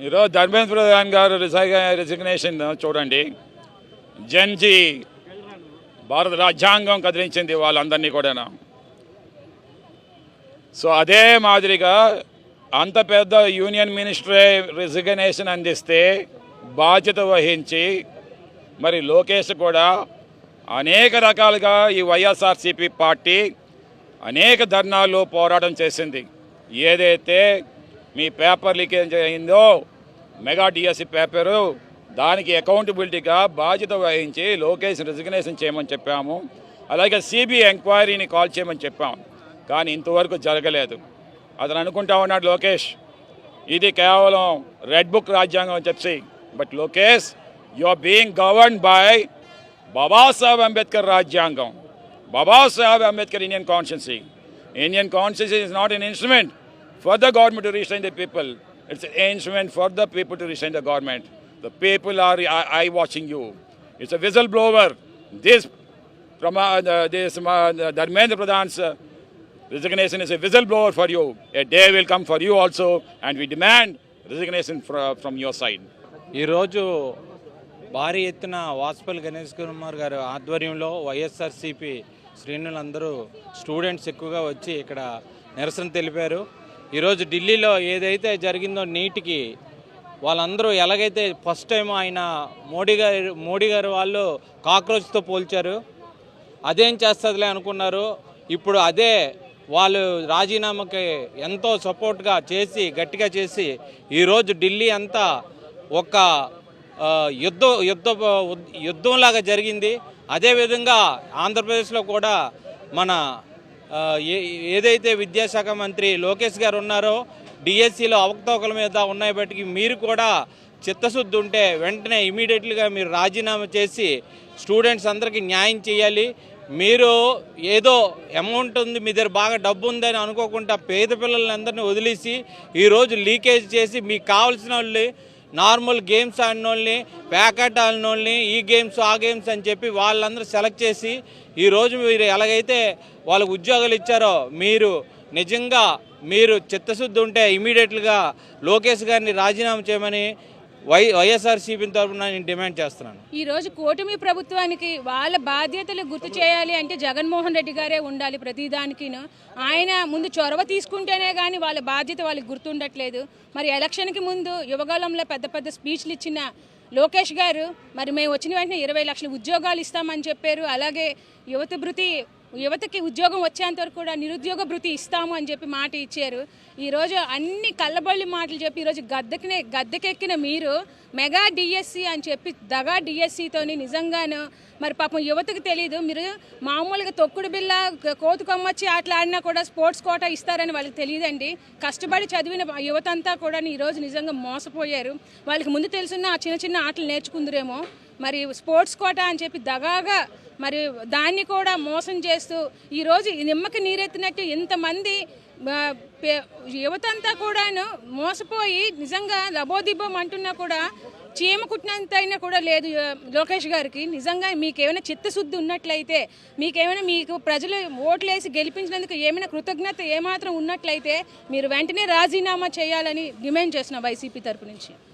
ఈరోజు ధర్మేంద్ర ప్రధాన్ గారు రిజిగ్నేషన్ చూడండి. జన్జీ భారత రాజ్యాంగం కదిలించింది వాళ్ళందరినీ కూడా. సో అదే మాదిరిగా అంత పెద్ద యూనియన్ మినిస్టరే రిజిగ్నేషన్ అందిస్తే బాధ్యత వహించి మరి లోకేష్ కూడా అనేక రకాలుగా ఈ వైఎస్ఆర్సీపీ పార్టీ అనేక ధర్నాల్లో పోరాటం చేసింది. ఏదైతే మీ పేపర్ లీకేజ్ అయిందో మెగా డిఎస్సి పేపరు, దానికి అకౌంటబిలిటీగా బాధ్యత వహించి లోకేష్ రిజిగ్నేషన్ చేయమని చెప్పాము. అలాగే సిబిఐ ఎంక్వైరీని కాల్ చేయమని చెప్పాము. కానీ ఇంతవరకు జరగలేదు. అతను అనుకుంటా ఉన్నాడు లోకేష్ ఇది కేవలం రెడ్ బుక్ రాజ్యాంగం అని చెప్పి. But Lokesh, you are being governed by Babasaheb Ambedkar రాజ్యాంగం, Babasaheb Ambedkar Indian constituency. Indian constitution is not an instrument for the government to restrain the people. It's an instrument for the people to restrain the government. The people are eye watching you. It's a whistleblower. This from Dharmendra Pradhan's resignation is a whistleblower for you. A day will come for you also, and we demand resignation from your side. ఈ రోజు భారీ ఎత్తున వాసుపల్లి గణేష్ కుమార్ గారు ఆధ్వర్యంలో YSRCP శ్రేణులందరూ students ఎక్కువగా వచ్చి ఇక్కడ నిరసన తెలిపారు. ఈరోజు ఢిల్లీలో ఏదైతే జరిగిందో నీటికి వాళ్ళందరూ ఎలాగైతే ఫస్ట్ టైం ఆయన మోడీ గారు వాళ్ళు కాక్రోచ్తో పోల్చారు, అదేం చేస్తుందిలే అనుకున్నారు. ఇప్పుడు అదే వాళ్ళు రాజీనామాకి ఎంతో సపోర్ట్గా చేసి గట్టిగా చేసి ఈరోజు ఢిల్లీ అంతా ఒక యుద్ధంలాగా జరిగింది. అదేవిధంగా ఆంధ్రప్రదేశ్లో కూడా మన ఏదైతే విద్యాశాఖ మంత్రి లోకేష్ గారు ఉన్నారో డిఎస్సిలో అవకతవకల మీద ఉన్నాయి. బట్టి మీరు కూడా చిత్తశుద్ధి ఉంటే వెంటనే ఇమీడియట్లీగా మీరు రాజీనామా చేసి స్టూడెంట్స్ అందరికీ న్యాయం చేయాలి. మీరు ఏదో అమౌంట్ ఉంది, మీ దగ్గర బాగా డబ్బు ఉందని అనుకోకుండా పేద పిల్లలందరినీ వదిలేసి ఈరోజు లీకేజ్ చేసి మీకు కావాల్సిన వాళ్ళు నార్మల్ గేమ్స్ ఆడిన వాళ్ళని, ప్యాకెట్ ఆడిన వాళ్ళని, ఈ గేమ్స్ ఆ గేమ్స్ అని చెప్పి వాళ్ళందరూ సెలెక్ట్ చేసి ఈరోజు మీరు ఎలాగైతే వాళ్ళకు ఉద్యోగాలు ఇచ్చారో మీరు నిజంగా మీరు చిత్తశుద్ధి ఉంటే ఇమీడియట్గా లోకేష్ గారిని రాజీనామా చేయమని వైఎస్ఆర్సీపీ తరఫున నేను డిమాండ్ చేస్తున్నాను. ఈరోజు కూటమి ప్రభుత్వానికి వాళ్ళ బాధ్యతలు గుర్తు చేయాలి అంటే జగన్మోహన్ రెడ్డి గారే ఉండాలి ప్రతిదానికిను. ఆయన ముందు చొరవ తీసుకుంటేనే కానీ వాళ్ళ బాధ్యత వాళ్ళకి గుర్తుండట్లేదు. మరి ఎలక్షన్కి ముందు యువగలంలో పెద్ద పెద్ద స్పీచ్లు ఇచ్చిన లోకేష్ గారు మరి మేము వచ్చిన వెంటనే 20 లక్షల ఉద్యోగాలు ఇస్తామని చెప్పారు. అలాగే యువతకి ఉద్యోగం వచ్చేంత వరకు కూడా నిరుద్యోగ భృతి ఇస్తాము అని చెప్పి మాట ఇచ్చారు. ఈరోజు అన్ని కళ్ళబొల్లి మాటలు చెప్పి ఈరోజు గద్దెకెక్కిన మీరు మెగా డిఎస్సి అని చెప్పి దగా డిఎస్సితోని నిజంగాను మరి పాపం యువతకు తెలీదు. మీరు మామూలుగా తొక్కుడు బిల్ల కోతు కొమ్మచ్చి ఆటలు ఆడినా కూడా స్పోర్ట్స్ కోటా ఇస్తారని వాళ్ళకి తెలియదండి. కష్టపడి చదివిన యువత అంతా కూడా ఈరోజు నిజంగా మోసపోయారు. వాళ్ళకి ముందు తెలుసున్న ఆ చిన్న చిన్న ఆటలు నేర్చుకుందరేమో. మరి స్పోర్ట్స్ కోటా అని చెప్పి దగాగా మరి దాన్ని కూడా మోసం చేస్తూ ఈరోజు నిమ్మకి నీరెత్తినట్టు ఇంతమంది యువతంతా కూడాను మోసపోయి నిజంగా లబోదిబ్బం అంటున్నా కూడా చీమ కుట్టినంత అయినా కూడా లేదు లోకేష్ గారికి. నిజంగా మీకేమైనా చిత్తశుద్ధి ఉన్నట్లయితే, మీకు ప్రజలు ఓట్లేసి గెలిపించినందుకు ఏమైనా కృతజ్ఞత ఏమాత్రం ఉన్నట్లయితే మీరు వెంటనే రాజీనామా చేయాలని డిమాండ్ చేస్తున్నాం వైసీపీ తరపు నుంచి.